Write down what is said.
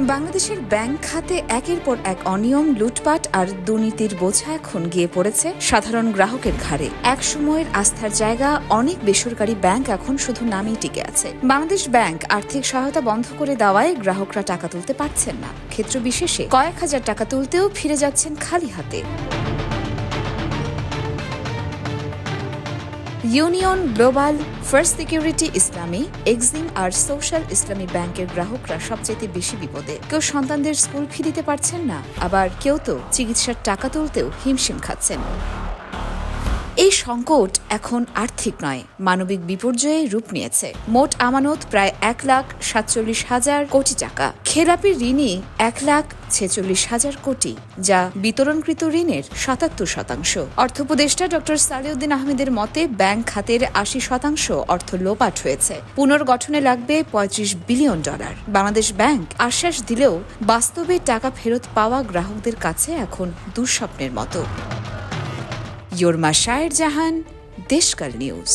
বাংলাদেশের ব্যাংক খাতে একের পর এক অনিয়ম, লুটপাট আর দুর্নীতির বোঝা এখন গিয়ে পড়েছে সাধারণ গ্রাহকের ঘাড়ে। এক সময়ের আস্থার জায়গা অনেক বেসরকারি ব্যাংক এখন শুধু নামেই টিকে আছে। বাংলাদেশ ব্যাংক আর্থিক সহায়তা বন্ধ করে দেওয়ায় গ্রাহকরা টাকা তুলতে পারছেন না। ক্ষেত্র বিশেষে কয়েক হাজার টাকা তুলতেও ফিরে যাচ্ছেন খালি হাতে। ইউনিয়ন, গ্লোবাল, ফার্স্ট সিকিউরিটি ইসলামী, এক্সিম আর সোশ্যাল ইসলামী ব্যাংকের গ্রাহকরা সবচেয়ে বেশি বিপদে। কেউ সন্তানদের স্কুল ফি দিতে পারছেন না, আবার কেউ তো চিকিৎসার টাকা তুলতেও হিমশিম খাচ্ছেন। এই সংকট এখন আর্থিক নয়, মানবিক বিপর্যয়ে রূপ নিয়েছে। মোট আমানত প্রায় 1,47,000 কোটি টাকা। খেলাপি ঋণই 1,46,000 কোটি, যা বিতরণকৃত ঋণের 77%। অর্থ উপদেষ্টা ডক্টর সালেউদ্দিন আহমেদের মতে ব্যাংক খাতের 80% অর্থ লোপাট হয়েছে। পুনর্গঠনে লাগবে $35 বিলিয়ন। বাংলাদেশ ব্যাংক আশ্বাস দিলেও বাস্তবে টাকা ফেরত পাওয়া গ্রাহকদের কাছে এখন দুঃস্বপ্নের মতো। योरमा शायर जहान, देशकाल न्यूज।